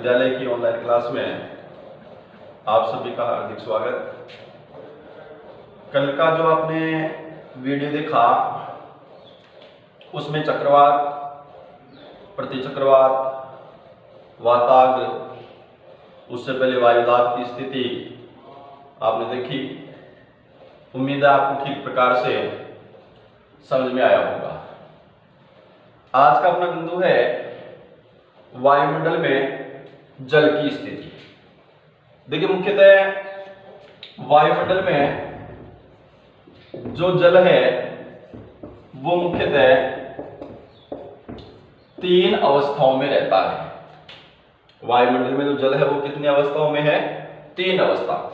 विश्वविद्यालय की online class में आप सभी का हार्दिक स्वागत। कल का जो आपने वीडियो देखा उसमें चक्रवात, प्रतिचक्रवात, वाताग्र, उससे पहले वायुदाब की स्थिति आपने देखी। उम्मीद है आपको ठीक प्रकार से समझ में आया होगा। आज का अपना बिंदु है वायुमंडल में जल की स्थिति। देखिए, मुख्यतः वायुमंडल में जो जल है वो मुख्यतः 3 अवस्थाओं में रहता है। वायुमंडल में जो जल है वो कितनी अवस्थाओं में है? 3 अवस्था।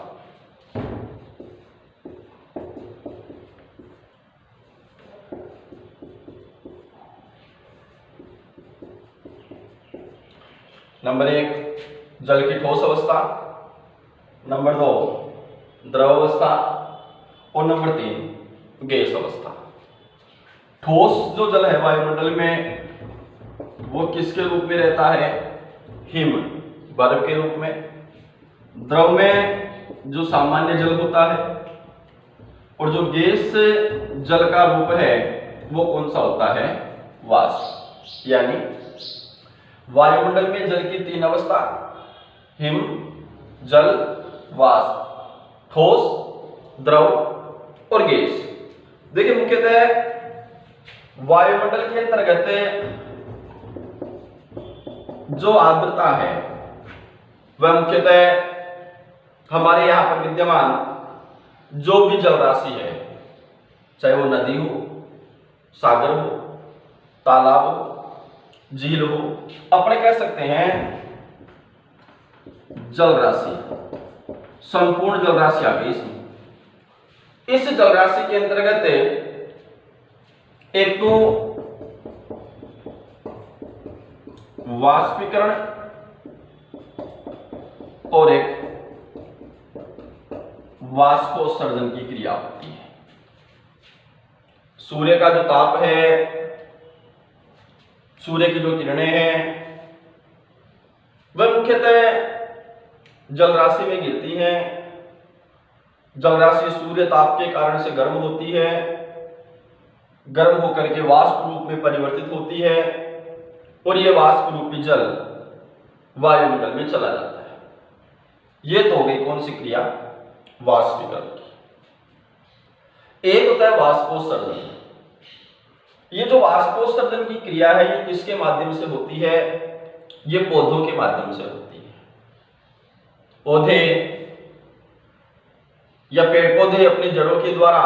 नंबर 1 जल की ठोस अवस्था, नंबर 2 द्रव अवस्था और नंबर 3 गैस अवस्था। ठोस जो जल है वायुमंडल में वो किसके रूप में रहता है? हिम, बर्फ के रूप में। द्रव में जो सामान्य जल होता है और जो गैस जल का रूप है वो कौन सा होता है? वाष्प। यानी वायुमंडल में जल की 3 अवस्था, हिम, जल, वाष्प, ठोस, द्रव और गैस। देखिए, मुख्यतः वायुमंडल के अंतर्गत जो आर्द्रता है वह मुख्यतः हमारे यहां पर विद्यमान जो भी जल राशि है, चाहे वो नदी हो, सागर हो, तालाब हो, झील हो, अपने कह सकते हैं जल राशि, संपूर्ण जल राशि आ गई इसमें। इस जल राशि के अंतर्गत एक तो वाष्पीकरण और एक वाष्पोत्सर्जन की क्रिया होती है। सूर्य का जो ताप है, सूर्य की जो किरणें हैं वह मुख्यतः जल राशि में गिरती हैं। जल राशि सूर्य ताप के कारण से गर्म होती है, गर्म होकर के वाष्प रूप में परिवर्तित होती है और यह वाष्प रूपी जल वायुमंडल में चला जाता है। यह तो हो गई कौन सी क्रिया? वाष्पीकरण की। एक होता है वाष्पोत्सर्जन। ये जो वाष्पोत्सर्जन की क्रिया है ये किसके माध्यम से होती है? ये पौधों के माध्यम से होती है। पौधे या पेड़ पौधे अपनी जड़ों के द्वारा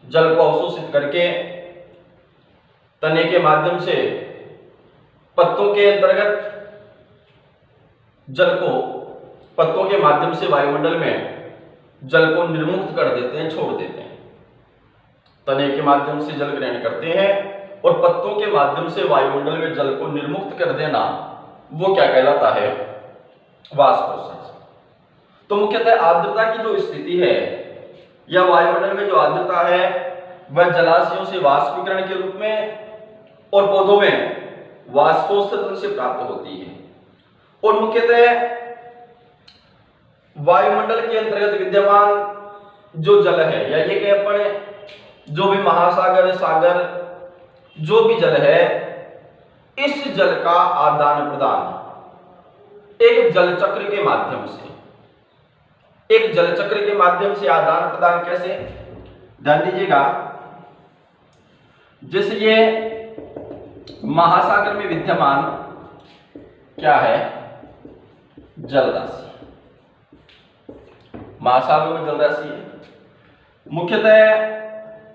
जल को अवशोषित करके तने के माध्यम से पत्तों के अंतर्गत जल को, पत्तों के माध्यम से वायुमंडल में जल को निर्मुक्त कर देते हैं, छोड़ देते हैं। तने के माध्यम से जल ग्रहण करते हैं और पत्तों के माध्यम से वायुमंडल में जल को निर्मुक्त कर देना, वो क्या कहलाता है? वाष्पोत्सर्जन। तो मुख्यतः आर्द्रता की जो स्थिति है या वायुमंडल में जो आर्द्रता है वह जलाशयों से वाष्पीकरण के रूप में और पौधों में वाष्पोत्सर्जन से प्राप्त होती है। और मुख्यतः वायुमंडल के अंतर्गत विद्यमान जो जल है या ये कह अपने जो भी महासागर, सागर, जो भी जल है, इस जल का आदान प्रदान एक जल चक्र के माध्यम से, एक जल चक्र के माध्यम से आदान प्रदान कैसे? ध्यान दीजिएगा, जैसे ये महासागर में विद्यमान क्या है? जल राशि। महासागर में जल राशि है। मुख्यतः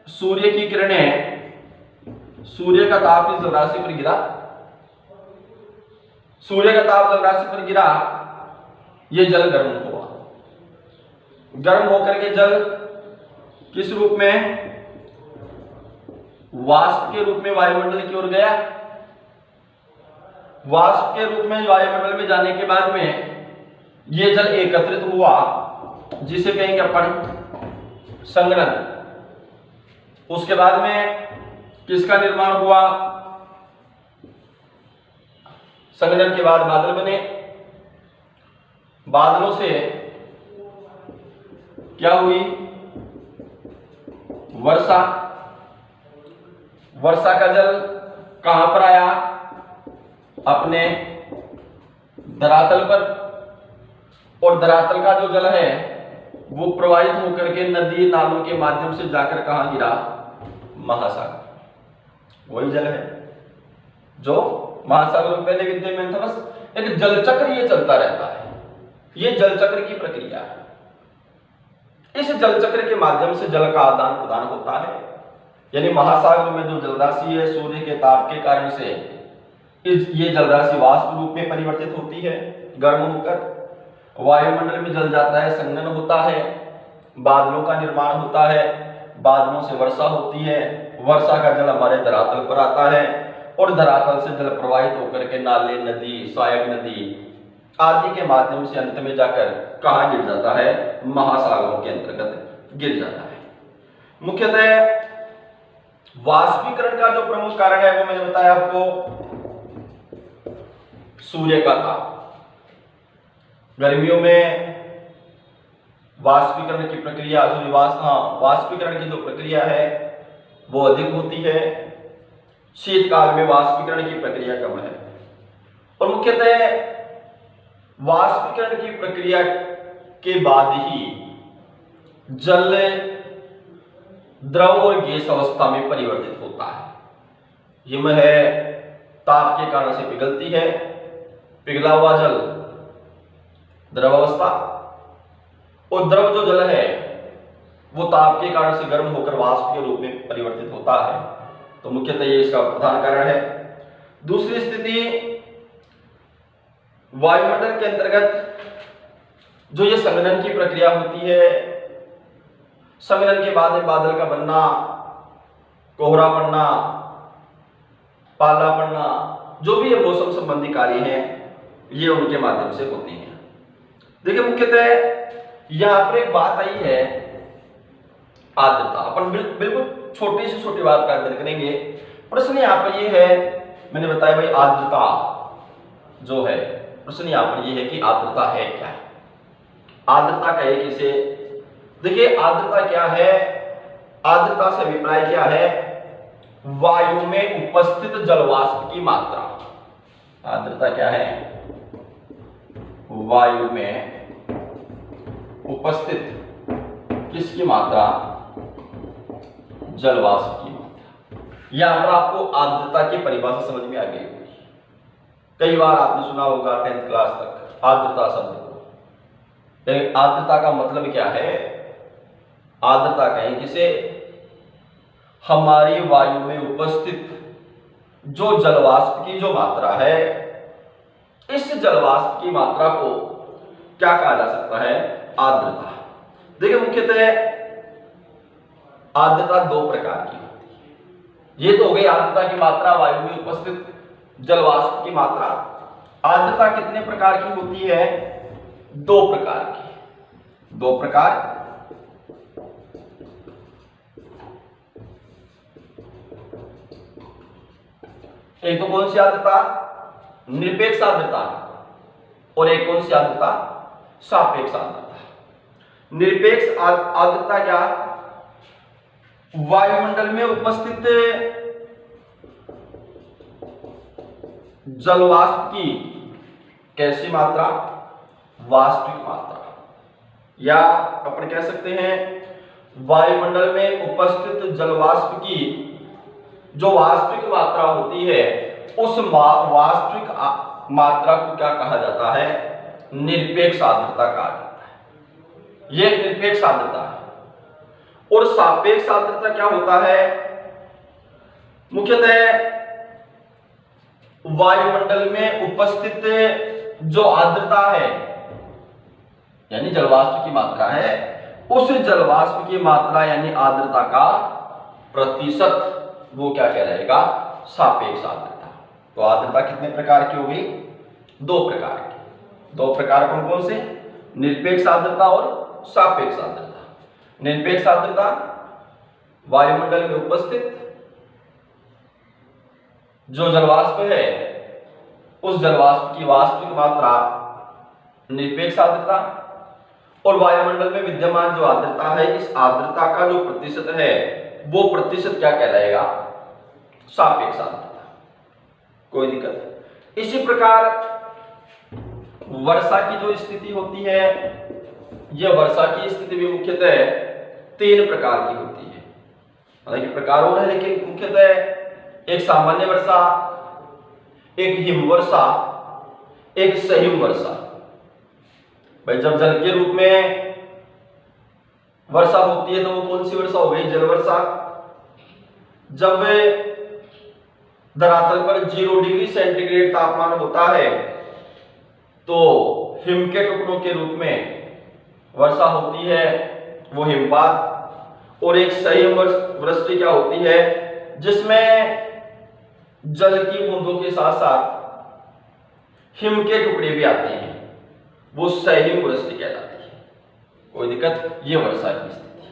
सूर्य की किरणें, सूर्य का ताप इस जल राशि पर गिरा, सूर्य का ताप जल राशि पर गिरा, यह जल गर्म हुआ। गर्म होकर के जल किस रूप में? वाष्प के रूप में वायुमंडल की ओर गया। वाष्प के रूप में वायुमंडल में जाने के बाद में यह जल एकत्रित हुआ, जिसे कहेंगे अपन संघनन। उसके बाद में किसका निर्माण हुआ? संघनन के बाद बादल बने, बादलों से क्या हुई, वर्षा। वर्षा का जल कहां पर आया, अपने धरातल पर, और धरातल का जो जल है वो प्रवाहित होकर के नदी नालों के माध्यम से जाकर कहां गिरा, महासागर। वही जल है जो महासागर में पहले विद्यमान था। बस एक जल चक्र ये चलता रहता है, ये जल चक्र की प्रक्रिया है। इस जल चक्र के माध्यम से जल का आदान प्रदान होता है, यानी महासागर में जो जलराशि है सूर्य के ताप के कारण से ये जलराशि वाष्प रूप में परिवर्तित होती है, गर्म होकर वायुमंडल में जल जाता है, संघनन होता है, बादलों का निर्माण होता है, बादलों से वर्षा होती है, वर्षा का जल हमारे धरातल पर आता है और धरातल से जल प्रवाहित होकर के नाले, नदी, सहायक नदी आदि के माध्यम से अंत में जाकर कहां गिर जाता है, महासागरों के अंतर्गत गिर जाता है। मुख्यतः वाष्पीकरण का जो प्रमुख कारण है वो मैंने बताया आपको, सूर्य का ताप। गर्मियों में वाष्पीकरण की प्रक्रिया, वाष्पीकरण की जो प्रक्रिया है वो अधिक होती है, शीतकाल में वाष्पीकरण की प्रक्रिया कम है। और मुख्यतः वाष्पीकरण की प्रक्रिया के बाद ही जल द्रव और गैस अवस्था में परिवर्तित होता है। हिम है, ताप के कारण से पिघलती है, पिघला हुआ जल द्रव अवस्था, और द्रव जो जल है वो ताप के कारण से गर्म होकर वाष्प के रूप में परिवर्तित होता है। तो मुख्यतः ये इसका प्रधान कारण है। दूसरी स्थिति, वायुमंडल के अंतर्गत जो ये संघनन की प्रक्रिया होती है, संघनन के बाद बादल का बनना, कोहरा पड़ना, पाला पड़ना, जो भी ये मौसम संबंधी कार्य हैं ये उनके माध्यम से होती हैं। देखिए मुख्यतः यहां पर एक बात आई है, आर्द्रता। अपन बिल्कुल छोटी से छोटी बात का अध्ययन करेंगे। प्रश्न यहाँ पर ये है, मैंने बताया भाई आर्द्रता जो है, प्रश्न यहाँ पर ये है कि आर्द्रता है क्या, आर्द्रता कहे किसे। देखिए आर्द्रता क्या है, आर्द्रता से अभिप्राय क्या है, वायु में उपस्थित जलवाष्प की मात्रा। आर्द्रता क्या है, वायु में उपस्थित किसकी मात्रा, जलवाष्प की मात्रा। यहां पर आपको आर्द्रता की परिभाषा समझ में आ गई होगी। कई बार आपने सुना होगा 10th क्लास तक आर्द्रता शब्द को। आर्द्रता का मतलब क्या है, आर्द्रता कहें किसे, हमारी वायु में उपस्थित जो जलवाष्प की जो मात्रा है, इस जलवाष्प की मात्रा को क्या कहा जा सकता है, आर्द्रता। देखिए मुख्यतः आर्द्रता दो प्रकार की होती है। ये तो हो गई आर्द्रता की मात्रा, वायु में उपस्थित जलवाष्प की मात्रा। आर्द्रता कितने प्रकार की होती है, दो प्रकार की, दो प्रकार। एक तो कौन सी आर्द्रता, निरपेक्ष आर्द्रता, और एक कौन सी आर्द्रता, सापेक्ष आर्द्रता। निरपेक्ष आर्द्रता क्या, वायुमंडल में उपस्थित जलवाष्प की कैसी मात्रा, वास्तविक मात्रा, या अपन कह सकते हैं वायुमंडल में उपस्थित जलवाष्प की जो वास्तविक मात्रा होती है, उस वास्तविक मात्रा को क्या कहा जाता है, निरपेक्ष आर्द्रता कहा जाता है। यह निरपेक्ष आर्द्रता है। और सापेक्ष आर्द्रता क्या होता है, मुख्यतः वायुमंडल में उपस्थित जो आर्द्रता है, यानी जलवाष्प की मात्रा है, उस जलवाष्प की मात्रा यानी आर्द्रता का प्रतिशत, वो क्या कहलाएगा, सापेक्ष आर्द्रता। तो आर्द्रता कितने प्रकार की हो गई, दो प्रकार की। दो प्रकार कौन कौन से, निरपेक्ष आर्द्रता और सापेक्ष आर्द्रता। निरपेक्ष आर्द्रता वायुमंडल में उपस्थित जो जलवाष्प है उस जलवाष्प की वास्तविक मात्रा निरपेक्ष आर्द्रता, और वायुमंडल में विद्यमान जो आर्द्रता है, इस आर्द्रता का जो प्रतिशत है वो प्रतिशत क्या कहलाएगा? सापेक्ष आर्द्रता। कोई दिक्कत नहीं। इसी प्रकार वर्षा की जो स्थिति होती है, यह वर्षा की स्थिति भी मुख्यतः 3 प्रकार की होती है। हालांकि प्रकार और है, लेकिन मुख्यतः एक सामान्य वर्षा, एक हिमवर्षा, एक सहिम वर्षा। भाई जब जल के रूप में वर्षा होती है तो वो कौन सी वर्षा हो गई? जल वर्षा। जब धरातल पर 0 डिग्री सेंटीग्रेड तापमान होता है तो हिम के टुकड़ों के रूप में वर्षा होती है, वो हिमपात। और एक सहिम वृष्टि क्या होती है? जिसमें जल की बूंदों के साथ साथ हिम के टुकड़े भी आते हैं, वो सहिम वृष्टि कहलाती है। कोई दिक्कत? ये वर्षा की स्थिति।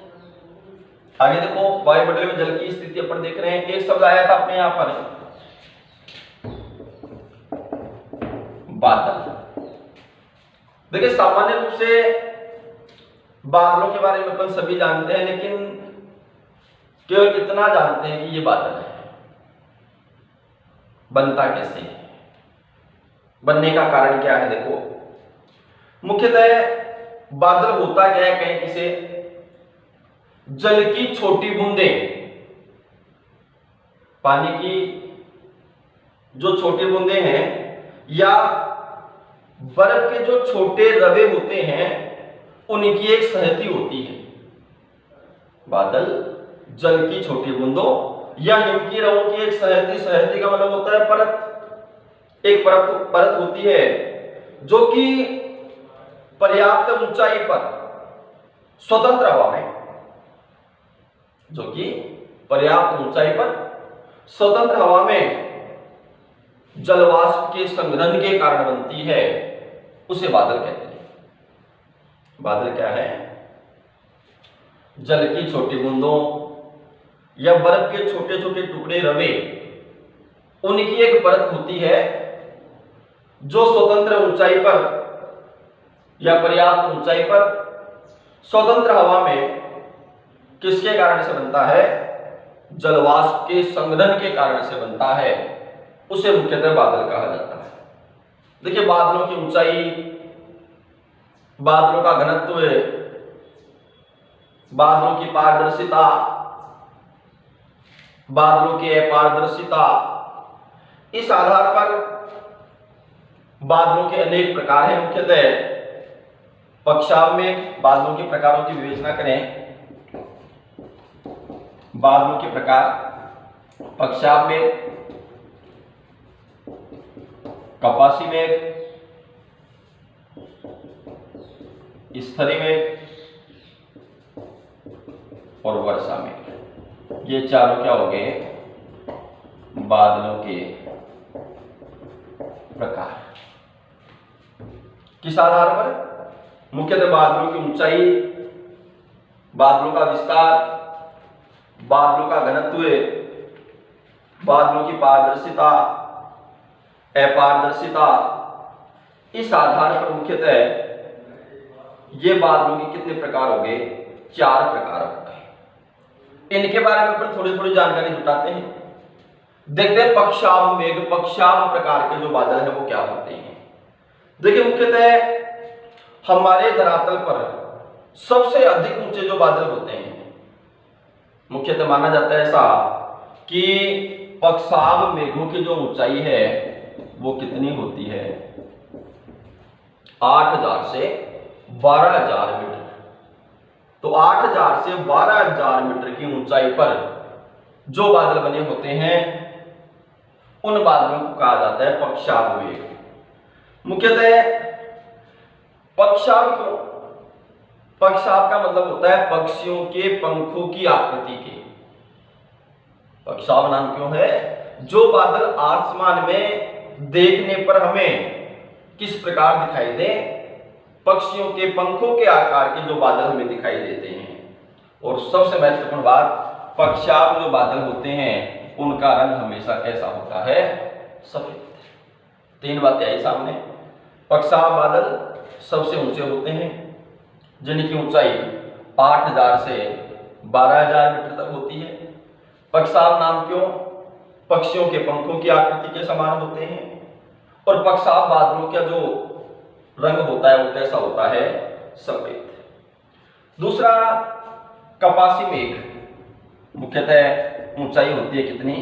आगे देखो, वायुमंडल में जल की स्थिति अपन देख रहे हैं। एक शब्द आया था अपने यहां पर, बादल। देखिए सामान्य रूप से बादलों के बारे में अपन सभी जानते हैं, लेकिन केवल इतना जानते हैं कि ये बादल है। बनता कैसे है, बनने का कारण क्या है? देखो मुख्यतः बादल होता क्या है, कहें किसे? जल की छोटी बूंदें, पानी की जो छोटी बूंदें हैं या बर्फ के जो छोटे रवे होते हैं, उनकी एक सहती होती है। बादल जल की छोटी बूंदों या हिम की रवों की एक सहती का मतलब होता है परत। एक परत होती है जो कि पर्याप्त ऊंचाई पर स्वतंत्र हवा में, जो कि पर्याप्त ऊंचाई पर स्वतंत्र हवा में जलवाष्प के संघनन के कारण बनती है, उसे बादल कहते हैं। बादल क्या है? जल की छोटी बूंदों या बर्फ के छोटे छोटे टुकड़े रवे, उनकी एक परत होती है जो स्वतंत्र ऊंचाई पर या पर्याप्त ऊंचाई पर स्वतंत्र हवा में किसके कारण से बनता है? जलवाष्प के संघनन के कारण से बनता है, उसे मुख्यतः बादल कहा जाता है। देखिए बादलों की ऊंचाई, बादलों का घनत्व, बादलों की पारदर्शिता, बादलों की अपारदर्शिता, इस आधार पर बादलों के अनेक प्रकार हैं। मुख्यतः पक्षाव में बादलों के प्रकारों की विवेचना करें। बादलों के प्रकार, पक्षाव मेघ, कपासी मेघ, स्थली मेघ और वर्षा मेघ। ये चारों क्या हो गए? बादलों के प्रकार। किस आधार पर? मुख्यतः बादलों की ऊंचाई, बादलों का विस्तार, बादलों का घनत्व, बादलों की पारदर्शिता, अपारदर्शिता, इस आधार पर मुख्यतः ये बादलों के कितने प्रकार हो गए? 4 प्रकार हो गए। इनके बारे में अपन थोड़ी थोड़ी जानकारी जुटाते हैं। देखते हैं पक्षाव मेघ, पक्षाव प्रकार के जो बादल हैं वो क्या होते हैं। देखिए मुख्यतः हमारे धरातल पर सबसे अधिक ऊंचे जो बादल होते हैं, मुख्यतः माना जाता है ऐसा कि पक्षाव मेघों की जो ऊंचाई है वो कितनी होती है? 8000 से 12000 मीटर। तो 8000 से 12000 मीटर की ऊंचाई पर जो बादल बने होते हैं, उन बादलों को कहा जाता है पक्षाव मेघ। मुख्यतः पक्षाव क्यों? पक्षाव का मतलब होता है पक्षियों के पंखों की आकृति के। पक्षाव नाम क्यों है? जो बादल आसमान में देखने पर हमें किस प्रकार दिखाई दे? पक्षियों के पंखों के आकार के जो बादल हमें दिखाई देते हैं। और सबसे महत्वपूर्ण बात, पक्षाव जो बादल होते हैं उनका रंग हमेशा कैसा होता है? सफेद। तीन बातें आई सामने। पक्षाव बादल सबसे ऊंचे होते हैं जिनकी ऊंचाई 8000 से 12000 मीटर तक होती है। पक्षाव नाम क्यों? पक्षियों के पंखों की आकृति के समान होते हैं। और पक्षाव बादलों का जो रंग होता है वो कैसा होता है? सफेद। दूसरा, कपासी मेघ मुख्यतः ऊंचाई होती है कितनी?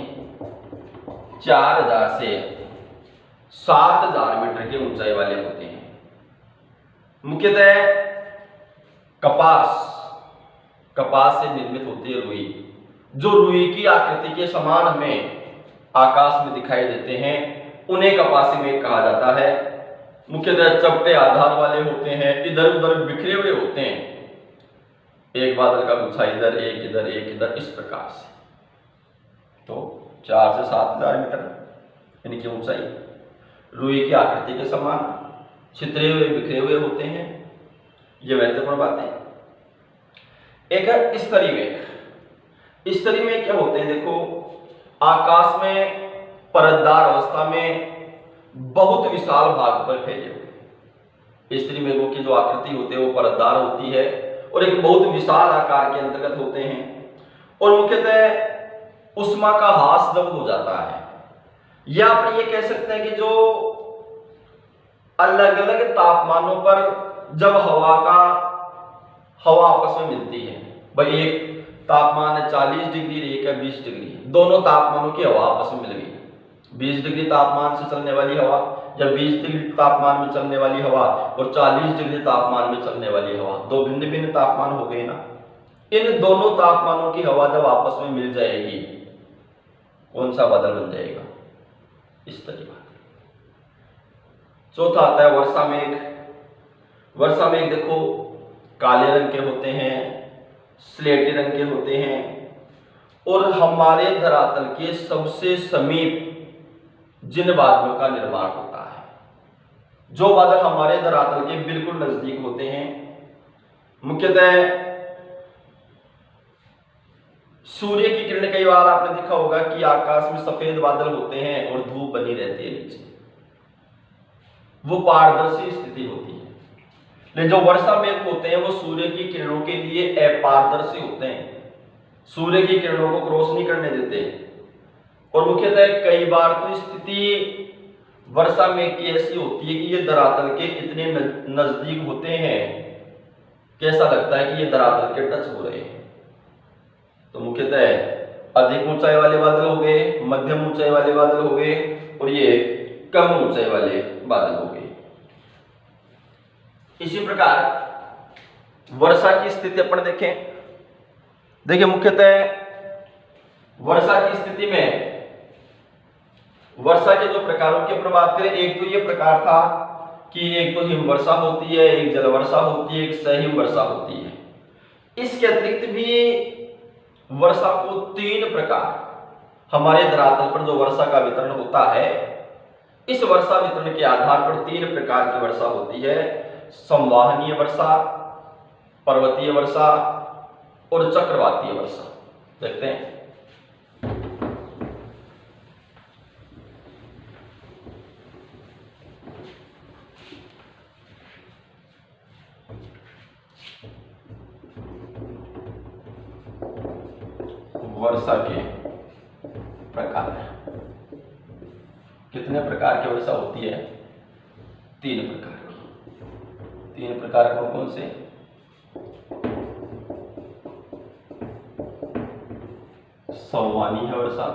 4000 से 7000 मीटर की ऊंचाई वाले होते हैं। मुख्यतः कपास से निर्मित होती है रुई, जो रुई की आकृति के समान हमें आकाश में दिखाई देते हैं, उन्हें कपासी मेघ कहा जाता है। मुख्यतः चपटे आधार वाले होते हैं, इधर उधर बिखरे हुए होते हैं, एक बादल का गुच्छा इधर, एक इधर, एक इधर, इस प्रकार से। तो 4 से 7000 मीटर इनकी ऊंचाई, रुई की आकृति के समान, छितरे हुए बिखरे हुए होते हैं। ये महत्वपूर्ण बातें। एक है स्तरीय मेघ। स्तरीय मेघ क्या होते हैं? देखो, आकाश में परतदार अवस्था में बहुत विशाल भाग पर फैले हुए। स्तरीय मेघों की जो आकृति होती है वो परतदार होती है और एक बहुत विशाल आकार के अंतर्गत होते हैं। और मुख्यतः उष्मा का ह्रास जब हो जाता है, या आप ये कह सकते हैं कि जो अलग अलग तापमानों पर जब हवा आपस में मिलती है, भाई एक तापमान है 40 डिग्री, एक है 20 डिग्री, दोनों तापमानों की हवा आपस में मिल गई। 20 डिग्री तापमान से चलने वाली हवा या 20 डिग्री तापमान में चलने वाली हवा और 40 डिग्री तापमान में चलने वाली हवा, दो भिन्न भिन्न तापमान हो गए ना। इन दोनों तापमानों की हवा जब आपस में मिल जाएगी, कौन सा बादल बन जाएगा? इस तरीके। चौथा आता है वर्षा मेघ। वर्षा मेघ देखो, काले रंग के होते हैं, स्लेटी रंग के होते हैं और हमारे धरातल के सबसे समीप जिन बादलों का निर्माण होता है, जो बादल हमारे धरातल के बिल्कुल नजदीक होते हैं, मुख्यतः सूर्य की किरण, कई बार आपने देखा होगा कि आकाश में सफेद बादल होते हैं और धूप बनी रहती है नीचे, वो पारदर्शी स्थिति होती है। लेकिन जो वर्षा मेघ होते हैं वो सूर्य की किरणों के लिए अपारदर्शी होते हैं, सूर्य की किरणों को क्रॉस नहीं करने देते। और मुख्यतः कई बार तो स्थिति वर्षा मेघ की ऐसी होती है कि ये धरातल के इतने नजदीक होते हैं, कैसा लगता है कि ये धरातल के टच हो रहे हैं। तो मुख्यतः अधिक ऊंचाई वाले बादल हो गए, मध्यम ऊंचाई वाले बादल हो गए और ये कम ऊंचाई वाले बादल हो गए। इसी प्रकार वर्षा की स्थिति अपन देखें। देखिए, मुख्यतः वर्षा की स्थिति में वर्षा के जो प्रकारों की अपन बात करें, एक तो ये प्रकार था कि एक तो हिम वर्षा होती है, एक जल वर्षा होती है, एक सहिम वर्षा होती है। इसके अतिरिक्त भी वर्षा को 3 प्रकार हमारे धरातल पर जो वर्षा का वितरण होता है, इस वर्षा वितरण के आधार पर 3 प्रकार की वर्षा होती है। संवाहनीय वर्षा, पर्वतीय वर्षा और चक्रवातीय वर्षा। देखते हैं। वर्षा के प्रकार, कितने प्रकार की वर्षा होती है? 3 प्रकार की। 3 प्रकार कौन कौन से? संवाहनीय वर्षा,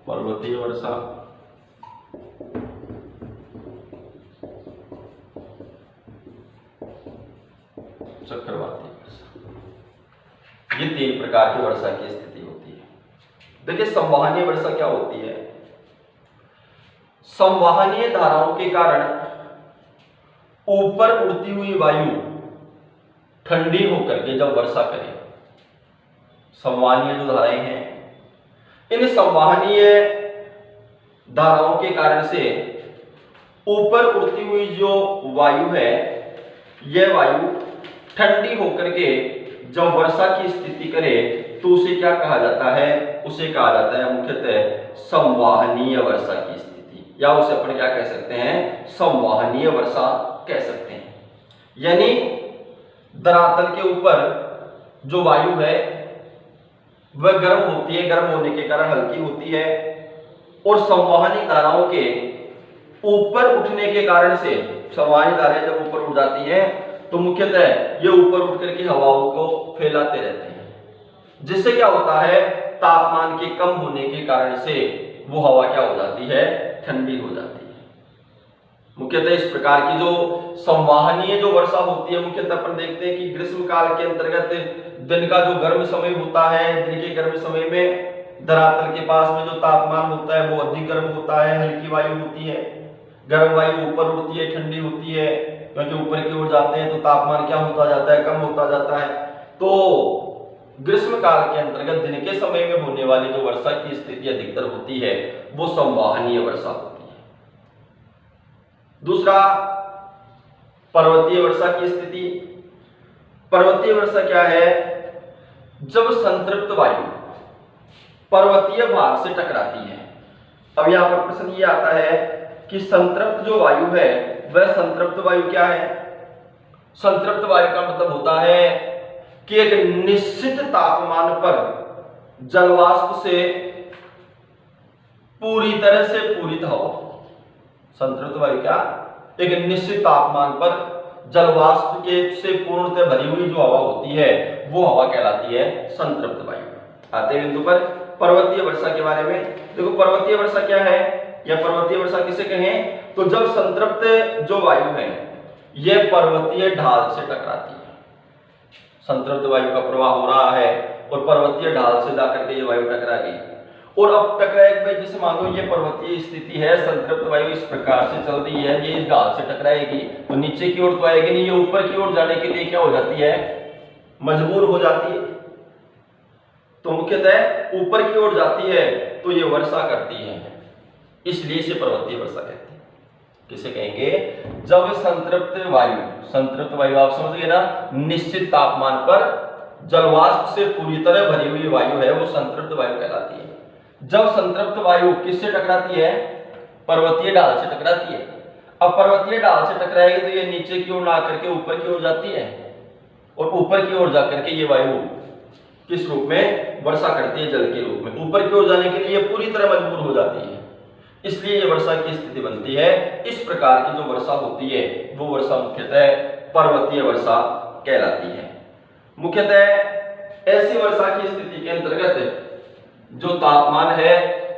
पर्वतीय वर्षा, चक्रवाती वर्षा। ये 3 प्रकार की वर्षा की स्थिति होती है। देखिए, संवाहनीय वर्षा क्या होती है? संवाहनीय धाराओं के कारण ऊपर उड़ती हुई वायु ठंडी होकर के जब वर्षा करे, संवाहनीय जो धाराएं हैं, इन संवाहनीय धाराओं के कारण से ऊपर उड़ती हुई जो वायु है, यह वायु ठंडी होकर के जब वर्षा की स्थिति करे तो उसे क्या कहा जाता है? उसे कहा जाता है मुख्यतः संवाहनीय वर्षा की स्थिति, या उसे अपन क्या कह सकते हैं? संवाहनीय वर्षा कह सकते हैं। यानी धरातल के ऊपर जो वायु है वह गर्म होती है, गर्म होने के कारण हल्की होती है, और संवहनी धाराओं के ऊपर उठने के कारण से, संवहनी धाराएं जब ऊपर उठ जाती है तो मुख्यतः ये ऊपर उठ करके हवाओं को फैलाते रहते हैं, जिससे क्या होता है? तापमान के कम होने के कारण से वो हवा क्या हो जाती है? ठंडी हो जाती है। मुख्यतः इस प्रकार की जो संवाहनीय जो वर्षा होती है, मुख्यतः अपन देखते हैं कि ग्रीष्म काल के अंतर्गत दिन का जो गर्म समय होता है, दिन के गर्म समय में धरातल के पास में जो तापमान होता है वो अधिक गर्म होता है, हल्की वायु होती है, गर्म वायु ऊपर उड़ती है, ठंडी होती है, क्योंकि ऊपर की ओर जाते हैं तो तापमान क्या होता जाता है? कम होता जाता है। तो ग्रीष्म काल के अंतर्गत दिन के समय में होने वाली जो वर्षा की स्थिति अधिकतर होती है वो संवाहनीय वर्षा होती है। दूसरा, पर्वतीय वर्षा की स्थिति। पर्वतीय वर्षा क्या है? जब संतृप्त वायु पर्वतीय भाग से टकराती है। अब यहां पर प्रश्न ये आता है कि संतृप्त जो वायु है वह संतृप्त वायु क्या है? संतृप्त वायु का मतलब होता है कि एक निश्चित तापमान पर जलवाष्प से पूरी तरह से पूरित हवा। संतृप्त वायु क्या? एक निश्चित तापमान पर जलवाष्प के से पूर्णतः भरी हुई जो हवा होती है वो हवा कहलाती है संतृप्त वायु। आते हैं बिंदु पर पर्वतीय वर्षा के बारे में। देखो पर्वतीय वर्षा क्या है या पर्वतीय वर्षा किसे कहें? तो जब संतृप्त जो वायु है यह पर्वतीय ढाल से टकराती है। संतृप्त वायु का प्रवाह हो रहा है और पर्वतीय ढाल से जाकर के ये वायु टकरा गई, और अब टकराएगी, जैसे मान लो ये पर्वतीय स्थिति है, संतृप्त वायु इस प्रकार से चल रही है, ये इस ढाल से टकराएगी तो नीचे की ओर तो आएगी नहीं, ये ऊपर की ओर जाने के लिए क्या हो जाती है? मजबूर हो जाती है। तो मुख्यतः ऊपर की ओर जाती है तो ये वर्षा करती है, इसलिए इसे पर्वतीय वर्षा कहते हैं। किसे कहेंगे? जब संतृप्त वायु आप समझ गए ना, निश्चित तापमान पर जलवाष्प से पूरी तरह भरी हुई वायु है वो संतृप्त वायु कहलाती है। जब संतृप्त वायु किससे टकराती है? पर्वतीय ढाल से टकराती है। अब पर्वतीय ढाल से टकराएगी तो ये नीचे की ओर ना करके ऊपर की ओर जाती है, और ऊपर की ओर जाकर के ये वायु किस रूप में? वर्षा करती है, जल के रूप में। ऊपर की ओर जाने के लिए पूरी तरह मजबूर हो जाती है, इसलिए ये वर्षा की स्थिति बनती है। इस प्रकार की जो वर्षा होती है वो वर्षा मुख्यतः पर्वतीय वर्षा कहलाती है। मुख्यतः ऐसी वर्षा की स्थिति के अंतर्गत जो तापमान है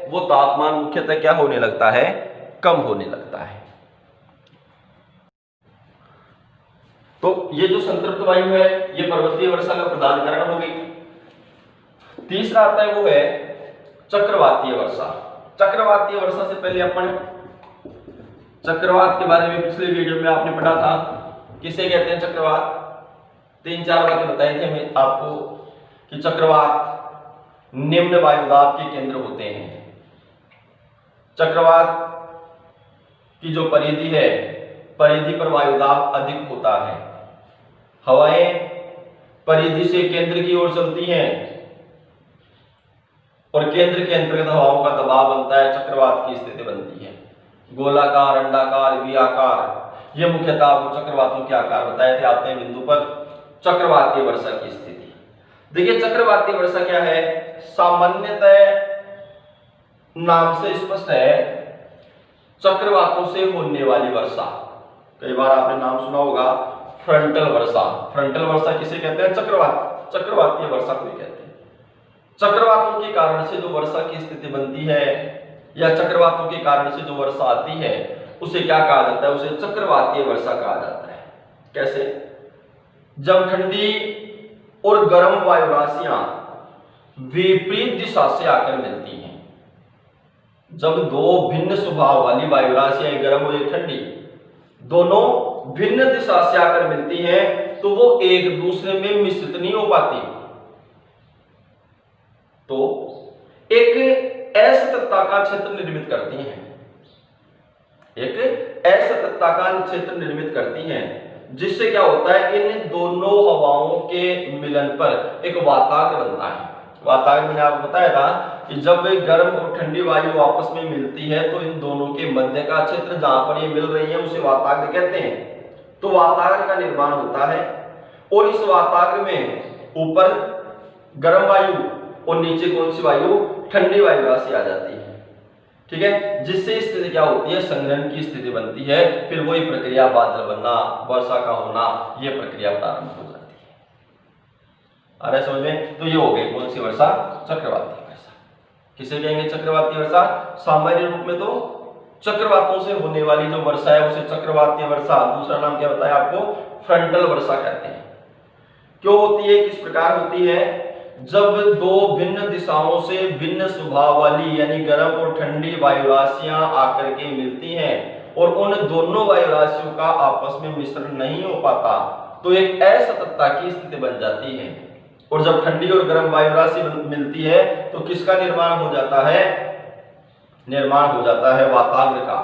वो तापमान मुख्यतः क्या होने लगता है? कम होने लगता है। तो ये जो संतृप्त वायु है ये पर्वतीय वर्षा का प्रधान कारण हो गई। तीसरा आता है वो है चक्रवातीय वर्षा। चक्रवातीय वर्षा से पहले अपन चक्रवात के बारे में पिछले वीडियो में आपने पढ़ा था। किसे कहते हैं चक्रवात? 3-4 बातें बताई थी हमें आपको कि चक्रवात निम्न वायुदाब के केंद्र होते हैं। चक्रवात की जो परिधि है, परिधि पर वायुदाब अधिक होता है। हवाएं परिधि से केंद्र की ओर चलती हैं और केंद्र के अंतर्गत हवाओं का दबाव बनता है, चक्रवात की स्थिति बनती है। गोलाकार, अंडाकार, द्विआकार, ये मुख्यतः आपको चक्रवातों के आकार बताए थे। आते हैं बिंदु पर चक्रवातीय वर्षा की स्थिति। देखिए चक्रवातीय वर्षा क्या है? सामान्यतः नाम से स्पष्ट है, चक्रवातों से होने वाली वर्षा। कई बार आपने नाम सुना होगा फ्रंटल वर्षा। फ्रंटल वर्षा किसे कहते हैं? चक्रवातीय वर्षा को कहते हैं। चक्रवातों के कारण से जो वर्षा की स्थिति बनती है या चक्रवातों के कारण से जो वर्षा आती है उसे क्या कहा जाता है? उसे चक्रवातीय वर्षा कहा जाता है। कैसे? जब ठंडी और गर्म वायु राशियां विपरीत दिशा से आकर मिलती हैं, जब दो भिन्न स्वभाव वाली वायु राशियां, गर्म और ठंडी, दोनों भिन्न दिशा से आकर मिलती हैं तो वो एक दूसरे में मिश्रित नहीं हो पाती, तो एक असततता का क्षेत्र निर्मित करती हैं। एक असततता का क्षेत्र निर्मित करती हैं जिससे क्या होता है, इन दोनों हवाओं के मिलन पर एक वाताग्र बनता है। वाताग्र मैंने आपको बताया था कि जब गर्म और ठंडी वायु आपस में मिलती है तो इन दोनों के मध्य का क्षेत्र जहां पर ये मिल रही है उसे वाताग्र कहते हैं। तो वाताग्र का निर्माण होता है और इस वाताग्र में ऊपर गर्म वायु और नीचे कौन सी वायु, ठंडी वायु राशि आ जाती है। ठीक है, जिससे स्थिति क्या होती है, संघनन की स्थिति बनती है। फिर वही प्रक्रिया बादल बनना, वर्षा का होना, यह प्रक्रिया प्रारंभ हो जाती है। आ रहा है समझ में? तो ये हो गई कौन सी वर्षा, चक्रवाती वर्षा। किसे कहेंगे चक्रवाती वर्षा? सामान्य रूप में तो चक्रवातों से होने वाली जो वर्षा है उसे चक्रवाती वर्षा, दूसरा नाम क्या बताया आपको, फ्रंटल वर्षा कहते हैं। क्यों होती है, किस प्रकार होती है? जब दो भिन्न दिशाओं से भिन्न स्वभाव वाली यानी गर्म और ठंडी वायु राशियां आकर के मिलती हैं और उन दोनों वायु राशियों का आपस में मिश्रण नहीं हो पाता तो एक असततता की स्थिति बन जाती है। और जब ठंडी और गर्म वायु राशि मिलती है तो किसका निर्माण हो जाता है? निर्माण हो जाता है वाताग्र का।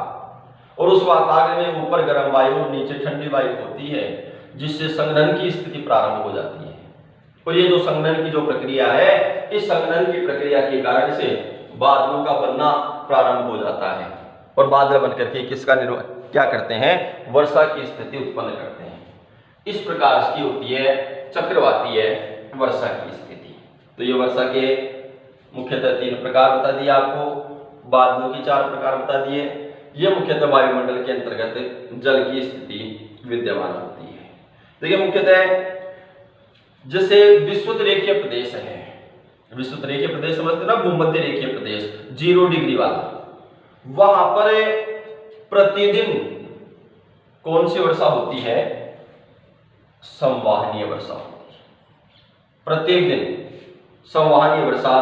और उस वाताग्र में ऊपर गर्म वायु और नीचे ठंडी वायु होती है, जिससे संघनन की स्थिति प्रारंभ हो जाती है। और ये जो संघनन की जो प्रक्रिया है, इस संघनन की प्रक्रिया के कारण से बादलों का बनना प्रारंभ हो जाता है और बादल बनकर के किसका निर्माण क्या करते हैं, वर्षा की स्थिति उत्पन्न करते हैं। इस प्रकार की होती है चक्रवाती है वर्षा की स्थिति। तो ये वर्षा के मुख्यतः 3 प्रकार बता दिए आपको, बादलों के 4 प्रकार बता दिए। ये मुख्यतः वायुमंडल के अंतर्गत जल की स्थिति विद्यमान होती है। देखिए मुख्यतः जैसे विषुवत रेखीय प्रदेश है, विषुवत रेखीय प्रदेश समझते ना, भूमध्य रेखीय प्रदेश 0 डिग्री वाला, वहां पर प्रतिदिन कौन सी वर्षा होती है? संवहनीय वर्षा होती है। प्रत्येक दिन संवहनीय वर्षा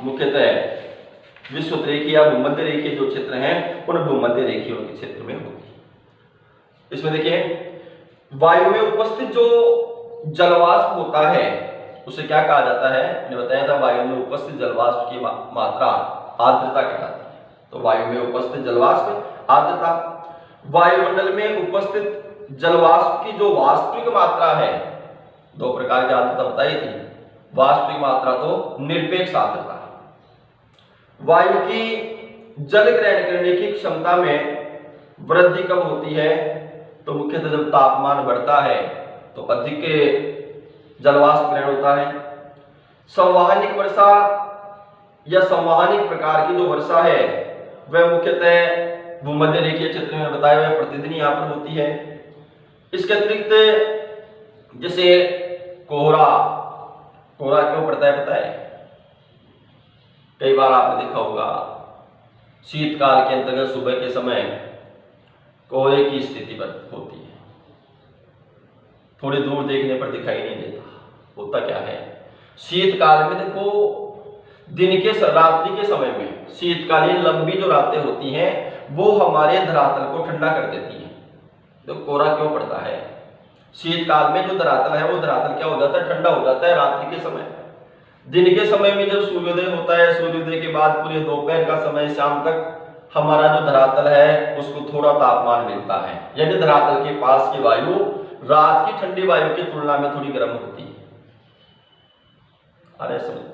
मुख्यतः विषुवत रेखीय या भूमध्य रेखीय जो क्षेत्र हैं उन भूमध्य रेखियों के क्षेत्र में होती है। इसमें देखिए वायु में उपस्थित जो जलवाष्प होता है उसे क्या कहा जाता है? मैंने बताया था वायु में उपस्थित जलवाष्प की मात्रा आर्द्रता कहलाती है। तो वायु में उपस्थित जलवाष्प आर्द्रता। वायुमंडल में उपस्थित जलवाष्प की जो वास्तविक मात्रा है, 2 प्रकार की आर्द्रता बताई थी। वास्तविक मात्रा तो निरपेक्ष आर्द्रता। वायु की जल ग्रहण करने की क्षमता में वृद्धि कब होती है? तो मुख्यतः जब तापमान बढ़ता है तो अधिक जलवाष्प ग्रहण होता है। संवहनिक वर्षा या संवहनिक प्रकार की जो वर्षा है वह मुख्यतः भूमध्य रेखीय क्षेत्र में बताया हुआ प्रतिदिन यहाँ पर होती है। इसके अतिरिक्त जैसे कोहरा, कोहरा क्यों पड़ता है पता है? कई बार आपने देखा होगा शीतकाल के अंतर्गत सुबह के समय कोहरे की स्थिति होती है, थोड़ी दूर देखने पर दिखाई नहीं देता। होता क्या है, शीतकाल में देखो दिन के रात्रि के समय में शीतकालीन लंबी जो रातें होती हैं वो हमारे धरातल को ठंडा कर देती हैं। तो कोहरा क्यों पड़ता है? शीतकाल में जो धरातल है वो धरातल क्या हो जाता है, ठंडा हो जाता है रात्रि के समय। दिन के समय में जब सूर्योदय होता है, सूर्योदय के बाद पूरे दोपहर का समय शाम तक हमारा जो धरातल है उसको थोड़ा तापमान मिलता है, यानी धरातल के पास की वायु रात की ठंडी वायु की तुलना में थोड़ी गर्म होती है। अरे समझ,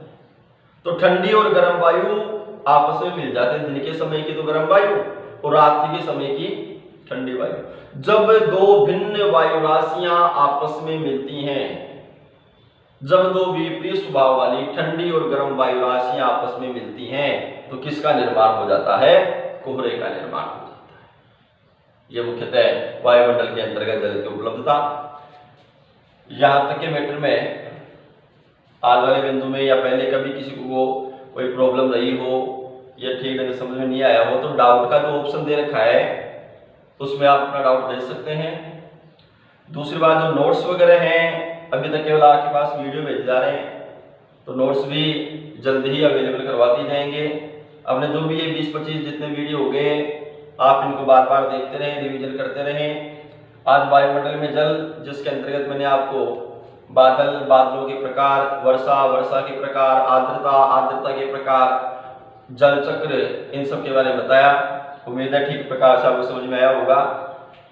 तो ठंडी और गर्म वायु आपस में मिल जाते हैं। दिन के समय की तो गर्म वायु और रात्रि के समय की ठंडी वायु। जब 2 भिन्न वायु राशियां आपस में मिलती हैं, जब 2 विपरीत स्वभाव वाली ठंडी और गर्म वायु राशियां आपस में मिलती हैं तो किसका निर्माण हो जाता है? कोहरे का निर्माण हो जाता है। यह मुख्यतः वायुमंडल के अंतर्गत जल की उपलब्धता। यहां तक के मैटर में आज वाले बिंदु में या पहले कभी किसी को कोई प्रॉब्लम रही हो या ठीक ढंग से समझ में नहीं आया हो तो डाउट का जो ऑप्शन दे रखा है उसमें आप अपना डाउट भेज सकते हैं। दूसरी बात, जो नोट्स वगैरह हैं अभी तक केवल आपके पास वीडियो भेजे जा रहे हैं, तो नोट्स भी जल्द ही अवेलेबल करवा दिए जाएंगे। अपने जो भी ये 20-25 जितने वीडियो हो गए आप इनको बार बार देखते रहें, रिवीजन करते रहें। आज वायुमंडल में जल, जिसके अंतर्गत मैंने आपको बादल, बादलों के प्रकार, वर्षा, वर्षा के प्रकार, आर्द्रता, आर्द्रता के प्रकार, जल चक्र, इन सब के बारे में बताया। उम्मीद है ठीक प्रकार से आपको समझ में आया होगा।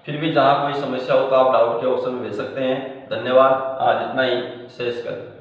फिर भी जहाँ कोई समस्या हो तो आप डाउट के ऑप्शन में भेज सकते हैं। धन्यवाद। आज इतना ही। शेष कर